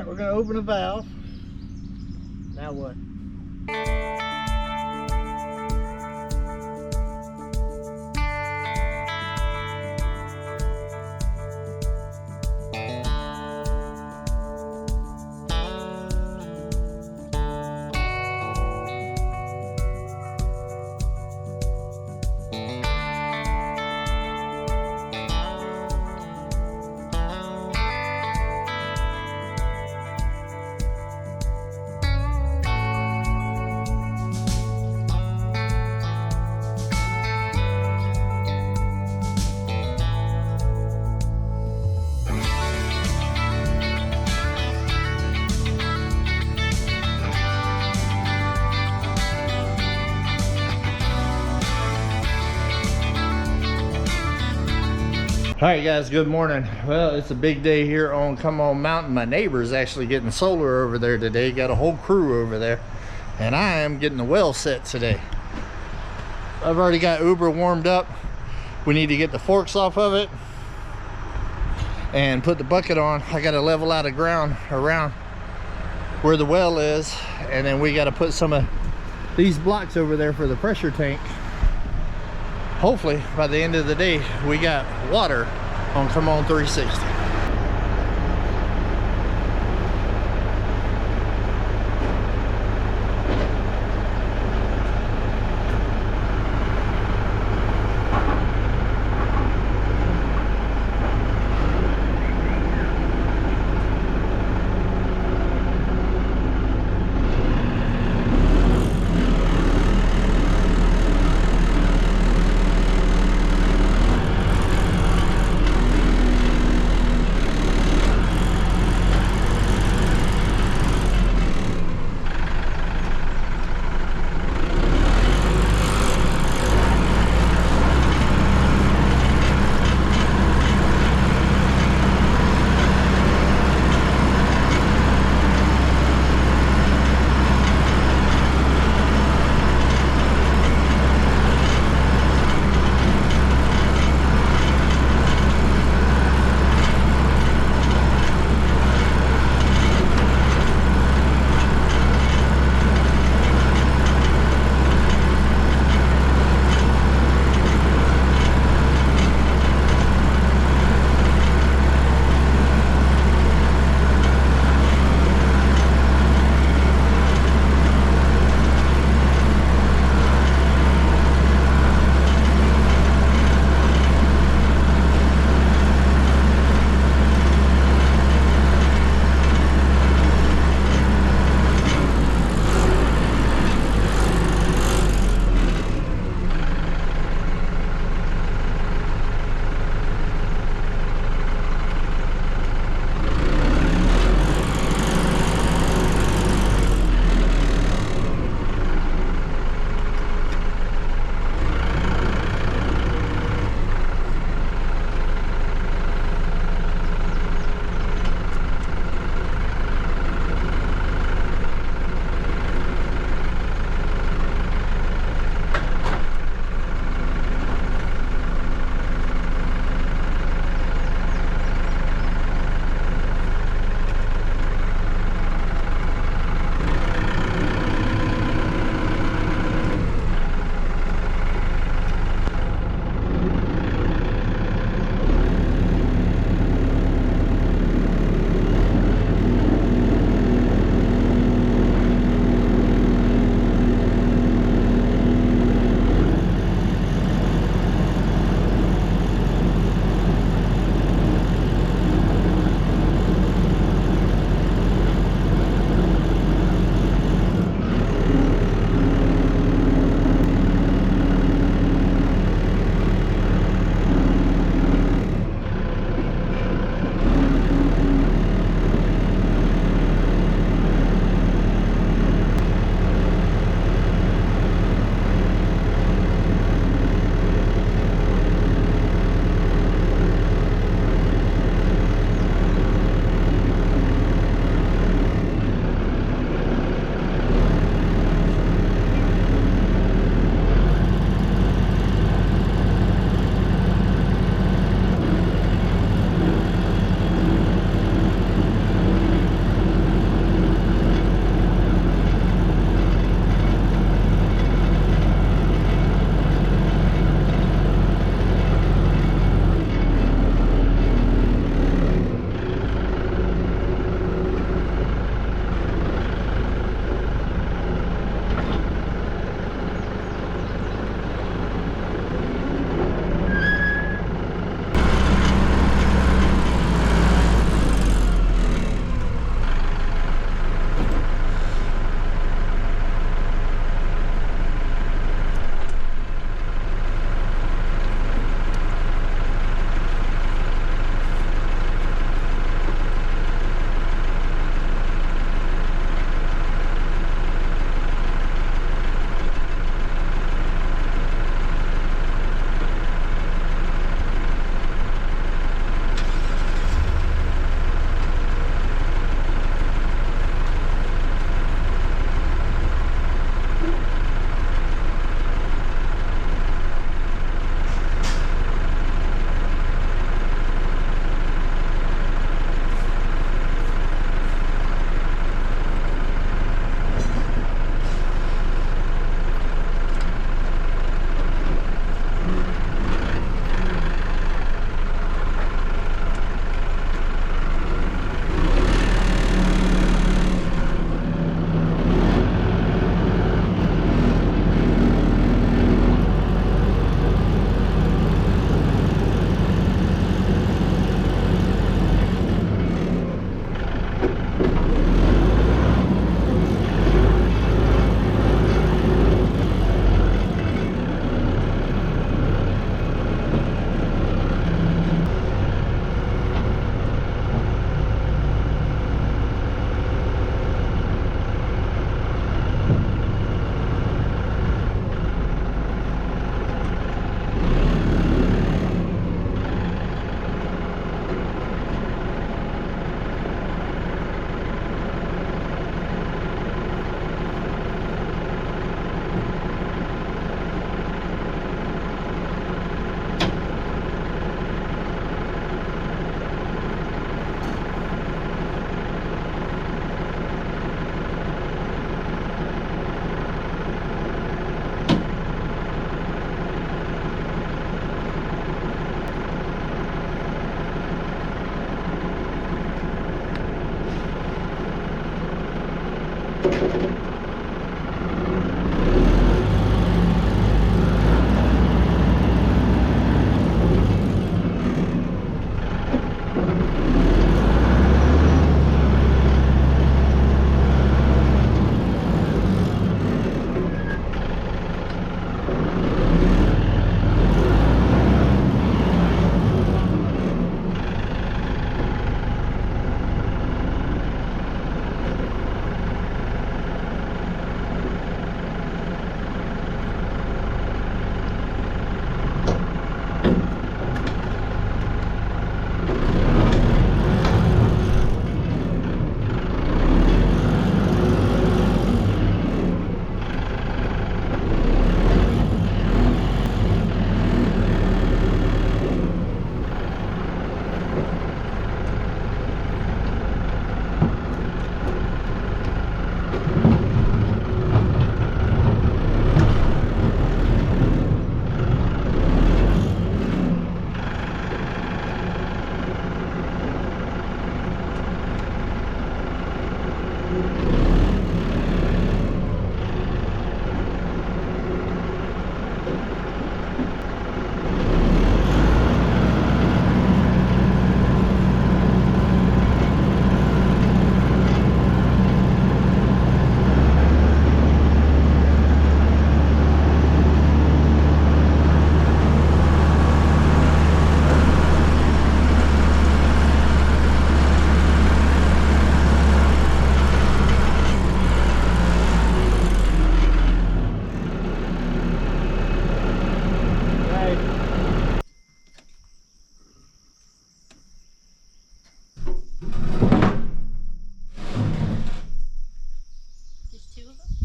right, we're gonna open a valve. Now what? All right guys, good morning. Well, it's a big day here on Come On Mountain. My neighbor's actually getting solar over there today. Got a whole crew over there. And I am getting the well set today. I've already got Uber warmed up. We need to get the forks off of it and put the bucket on. I got to level out of ground around where the well is. And then we got to put some of these blocks over there for the pressure tank. Hopefully by the end of the day we got water on Come On 360.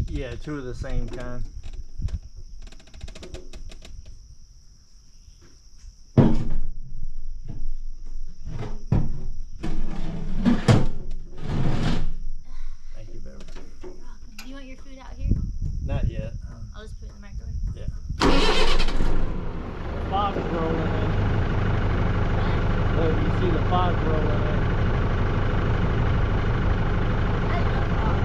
Yeah, two of the same kind. Thank you, baby. Do you want your food out here? Not yet. I'll just put it in the microwave. Yeah. Fog's rolling in. Look, you see the fog rolling in. I love fog.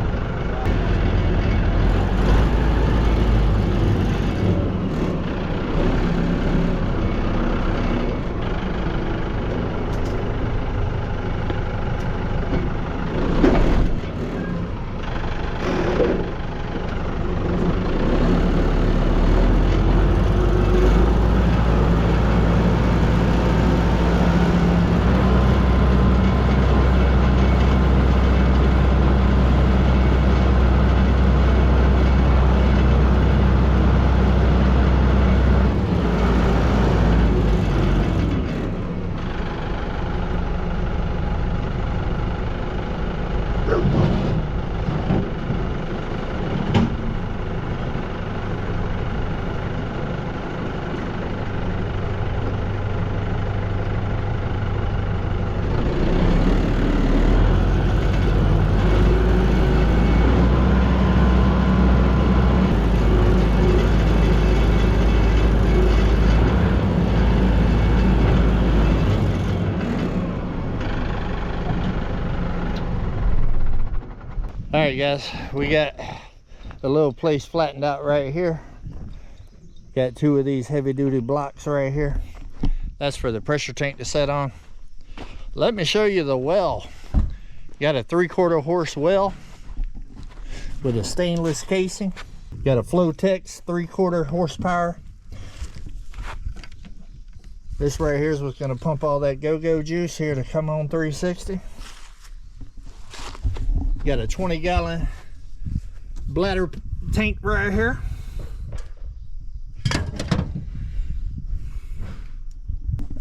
All right, guys, we got a little place flattened out right here. Got two of these heavy-duty blocks right here. That's for the pressure tank to set on. Let me show you the well. Got a 3/4 horse well with a stainless casing. Got a Flotex 3/4 horsepower. This right here is what's going to pump all that go-go juice here to Come On 360. Got a 20-gallon bladder tank right here.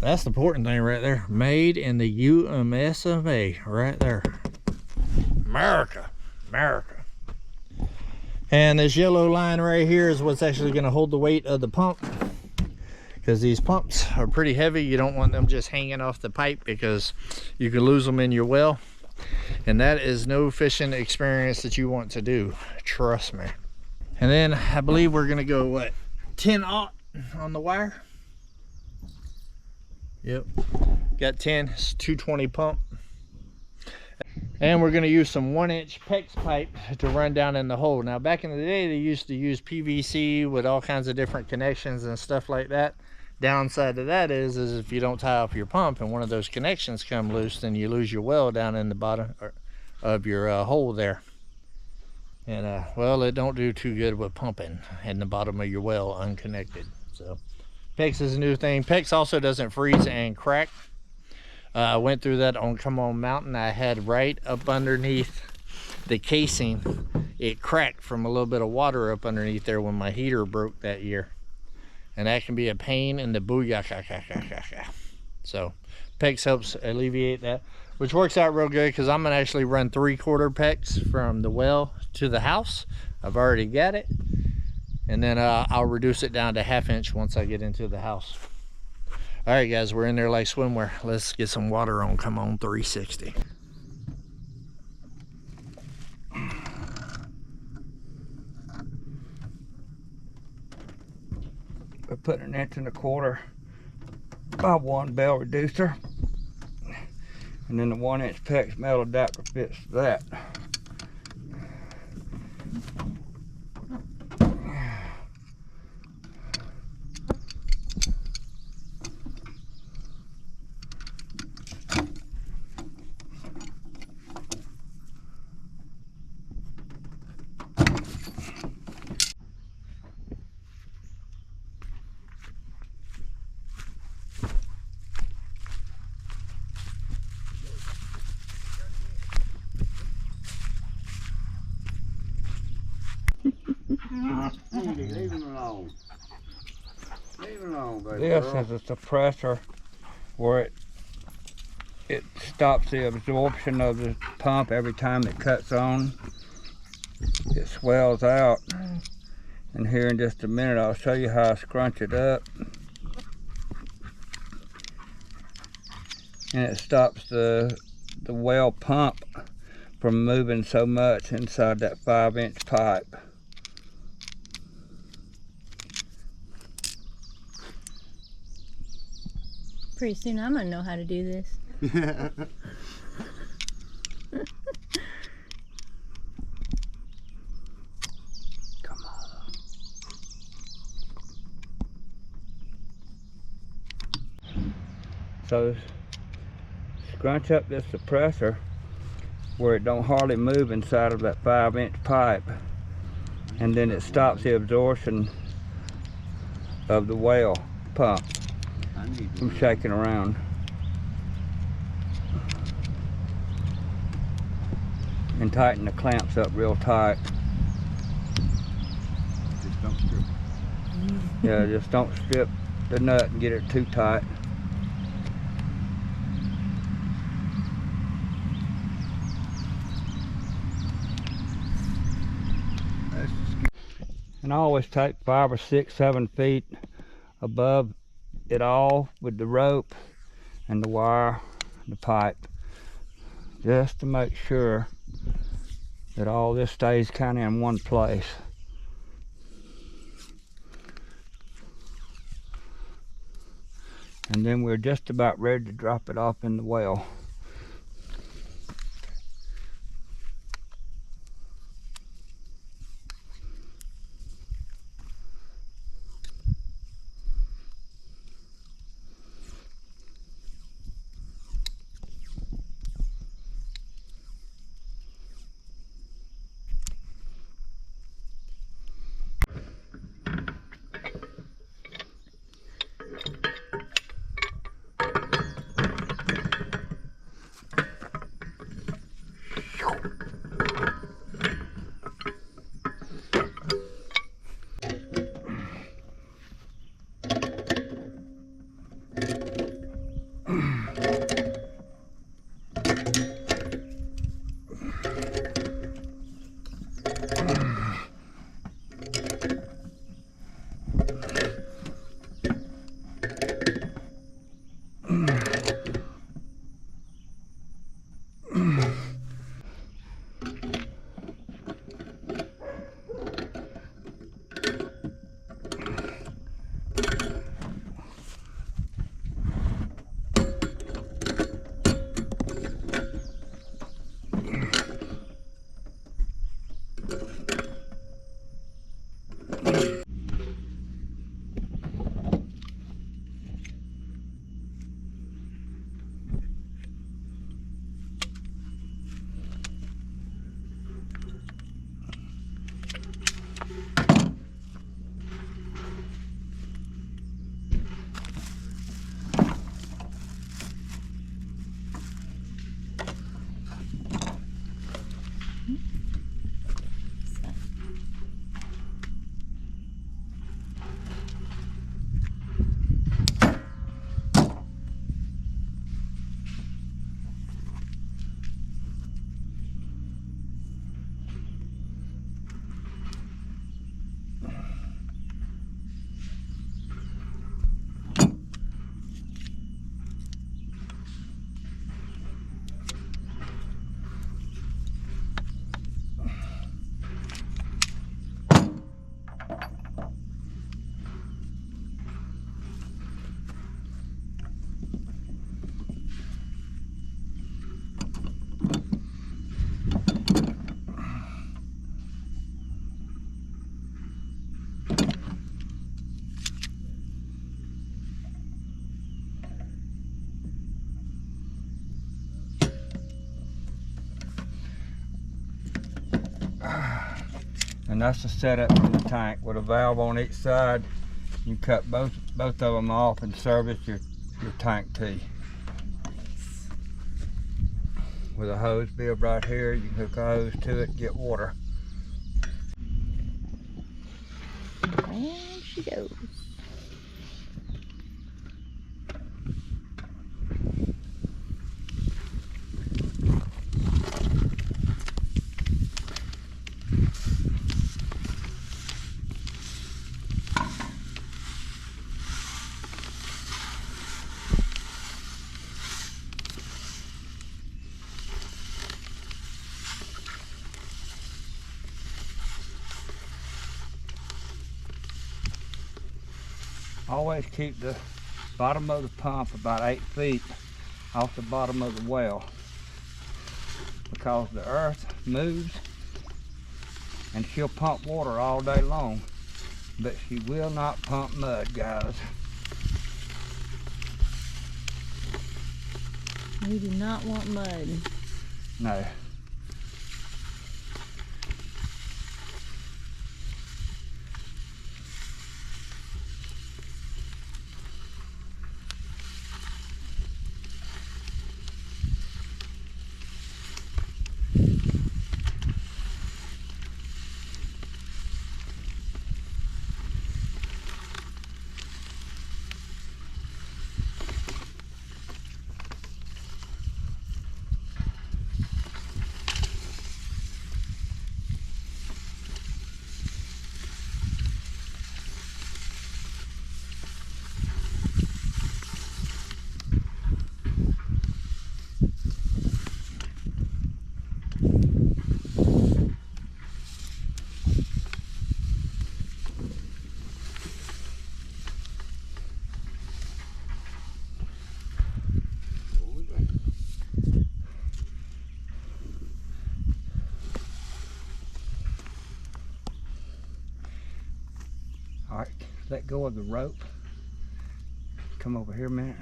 That's the important thing right there. Made in the US of A, right there. America, America. And this yellow line right here is what's actually going to hold the weight of the pump, because these pumps are pretty heavy. You don't want them just hanging off the pipe because you can lose them in your well. And that is no fishing experience that you want to do, trust me. And then I believe we're gonna go, what, 10/0 on the wire? Yep, got 10, it's 220 pump. And we're going to use some 1-inch PEX pipe to run down in the hole. Now back in the day they used to use PVC with all kinds of different connections and stuff like that. Downside to that is if you don't tie off your pump and one of those connections come loose, then you lose your well down in the bottom of your hole there. And well, it don't do too good with pumping in the bottom of your well unconnected. So PEX is a new thing. PEX also doesn't freeze and crack. I went through that on Come On Mountain. I had right up underneath the casing, it cracked from a little bit of water up underneath there when my heater broke that year. And that can be a pain in the booyah. So PEX helps alleviate that, which works out real good because I'm gonna actually run 3/4 PEX from the well to the house. I've already got it. And then I'll reduce it down to 1/2 inch once I get into the house. All right, guys, we're in there like swimwear. Let's get some water on Come On 360. We're putting 1.25 inch by 1 bell reducer. And then the 1-inch PEX metal adapter fits that. Leave him alone. Leave him alone, baby This girl. is a suppressor where it stops the absorption of the pump every time it cuts on. It swells out. And here in just a minute I'll show you how I scrunch it up. And it stops the well pump from moving so much inside that 5-inch pipe. Pretty soon I'm gonna know how to do this. Come on. So scrunch up this suppressor where it don't hardly move inside of that 5-inch pipe, and then it stops the absorption of the well pump from shaking around. And tighten the clamps up real tight. Just don't strip. Yeah, just don't strip the nut and get it too tight. And I always take 5 or 6, 7 feet above it all with the rope and the wire, the pipe, just to make sure that all this stays kind of in one place. And then we're just about ready to drop it off in the well. And that's the setup for the tank with a valve on each side. You cut both of them off and service your tank T. With a hose bib right here, you can hook a hose to it and get water. And she goes. Always keep the bottom of the pump about 8 feet off the bottom of the well, because the earth moves and she'll pump water all day long, but she will not pump mud, guys. We do not want mud. No. All right, let go of the rope. Come over here a minute,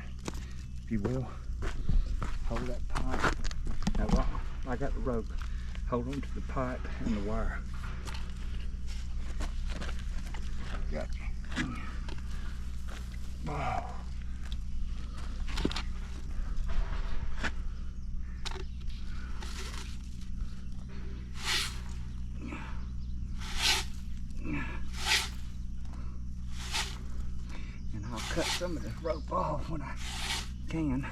if you will. Hold that pipe. Now, I got the rope. Hold on to the pipe and the wire. Gotcha. Wow. Cut some of this rope off when I can.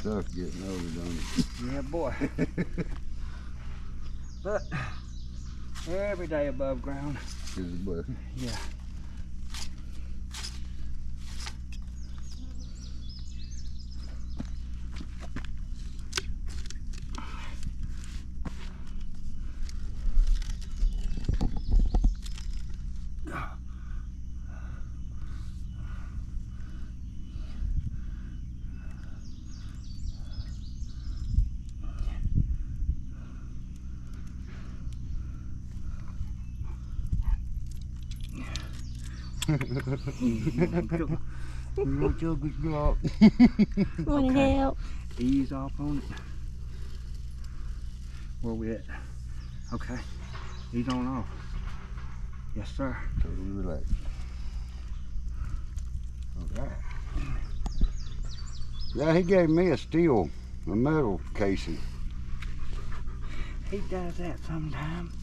Tough getting over on it. Yeah, boy. But every day above ground Is a blessing. Yeah. You want your good job? Want to help? Ease off on it. Where we at? Okay. Ease on off. Yes, sir. Totally relax. Okay. Yeah, he gave me a metal casing. He does that sometimes.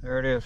There it is.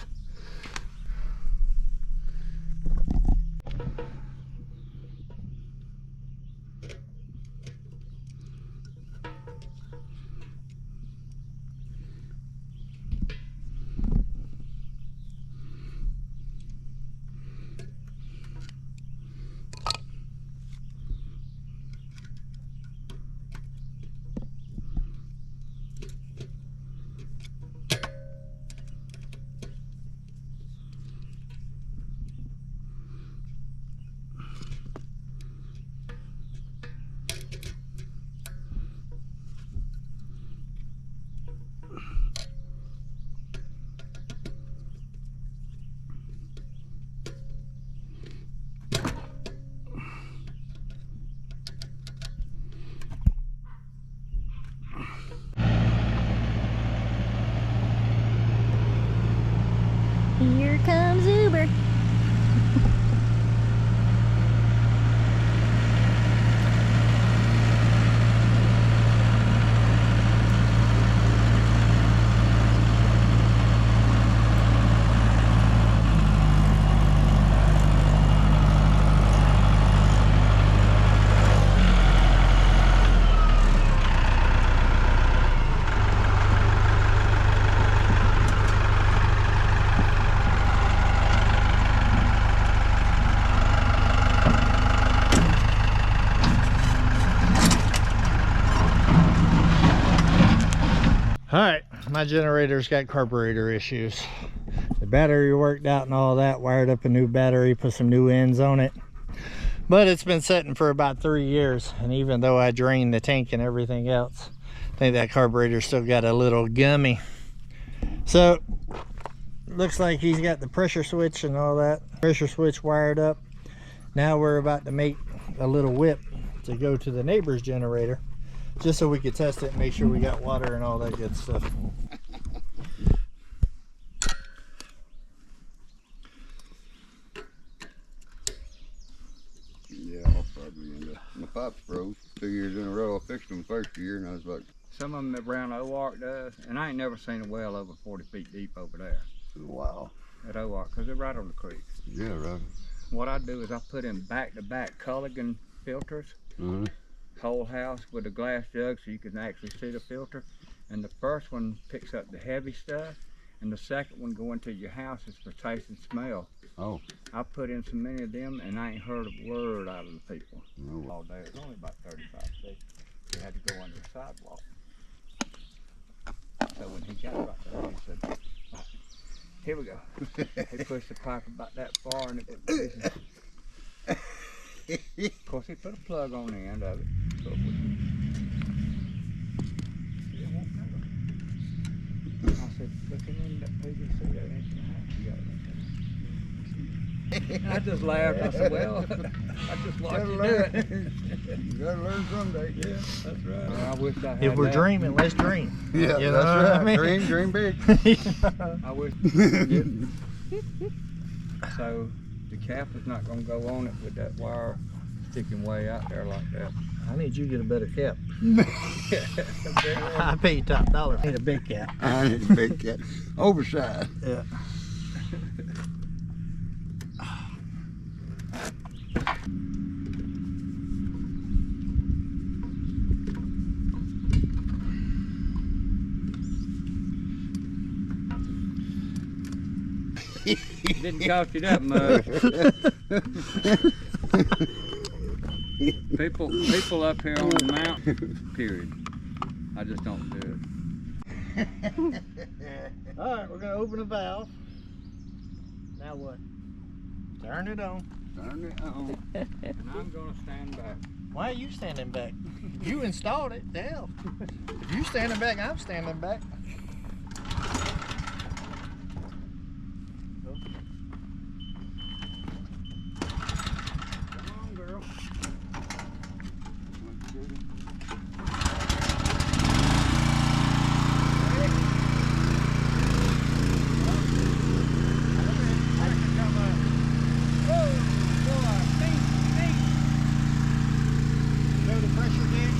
Here comes Uber. All right, my generator's got carburetor issues. The battery worked out and all that, wired up a new battery, put some new ends on it. But it's been sitting for about 3 years, and even though I drained the tank and everything else, I think that carburetor still got a little gummy. So, looks like he's got the pressure switch and all that. Pressure switch wired up. Now we're about to make a little whip to go to the neighbor's generator, just so we could test it and make sure we got water and all that good stuff. Yeah, I'll probably end up. My pipes froze 2 years in a row. I fixed them first year, and I was like, Some of them around O-Ark does, and I ain't never seen a well over 40 feet deep over there wow. at O-Ark, because they're right on the creek. Yeah, right. What I do is I put in back-to-back Culligan filters, whole house with a glass jug so you can actually see the filter. And the first one picks up the heavy stuff, and the second one going to your house is for taste and smell. Oh. I put in so many of them, and I ain't heard a word out of the people No. all day. It was only about 35 feet. We had to go under the sidewalk. So when he got right there, he said, "Here we go." He pushed the pipe about that far, and it went pieces. Of course, he put a plug on the end of it. So it won't never. I said, "Looking in that PVC, that ain't gonna happen. You got it." I just laughed. I said, "Well, I just watched you do it." You gotta learn someday. Yeah, that's right. I wish I had If we're that. dreaming, let's dream. Yeah, You know that's what I right. mean? Dream big. I wish. So the cap is not going to go on it with that wire sticking way out there like that. I need you to get a better cap. I pay you top dollar. I need a big cap. I need a big cat. Oversized. Yeah. Didn't cost you that much. people up here on the mountain, period. I just don't do it. All right, we're gonna open the valve. Now what? Turn it on. Turn it on. And I'm gonna stand back. Why are you standing back? You installed it. The hell. If you standing back, I'm standing back. Come on, girl. Show the pressure gauge.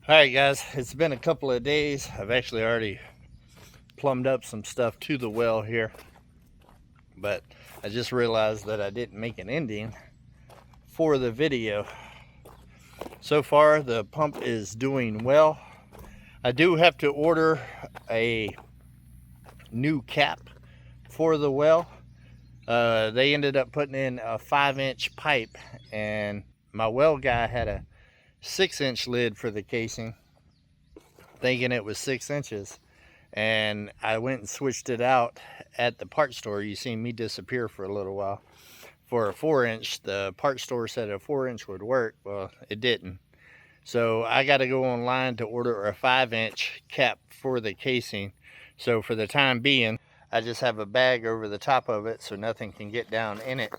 Alright guys, it's been a couple of days. I've actually already plumbed up some stuff to the well here, but I just realized that I didn't make an ending for the video. So far the pump is doing well. I do have to order a new cap for the well. They ended up putting in a 5-inch pipe, and my well guy had a 6-inch lid for the casing, thinking it was 6 inches, and I went and switched it out at the part store. You seen me disappear for a little while for a 4-inch. The part store said a 4-inch would work. Well, it didn't, so I got to go online to order a 5-inch cap for the casing. So for the time being, I just have a bag over the top of it so nothing can get down in it.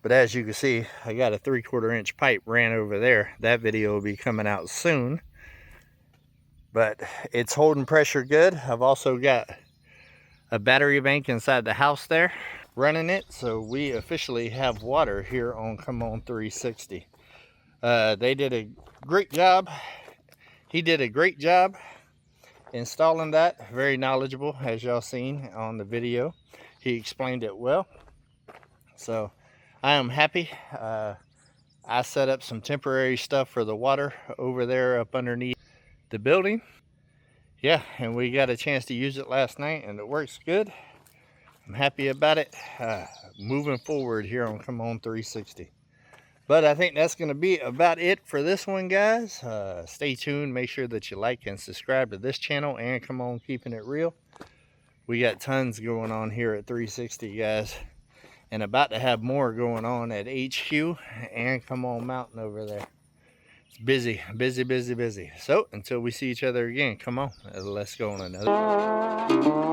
But as you can see, I got a 3/4 inch pipe ran over there. That video will be coming out soon. But it's holding pressure good. I've also got a battery bank inside the house there running it. So we officially have water here on Come On 360. They did a great job. He did a great job installing that. Very knowledgeable, as y'all seen on the video. He explained it well. So I am happy. I set up some temporary stuff for the water over there up underneath the building. Yeah, and we got a chance to use it last night and it works good. I'm happy about it. Moving forward here on Come On 360. But I think that's going to be about it for this one, guys. Stay tuned. Make sure that you like and subscribe to this channel and Come On Keeping It Real. We got tons going on here at 360, guys. And about to have more going on at HQ and Come On Mountain over there. It's busy, busy, busy, busy. So until we see each other again, come on, let's go on another.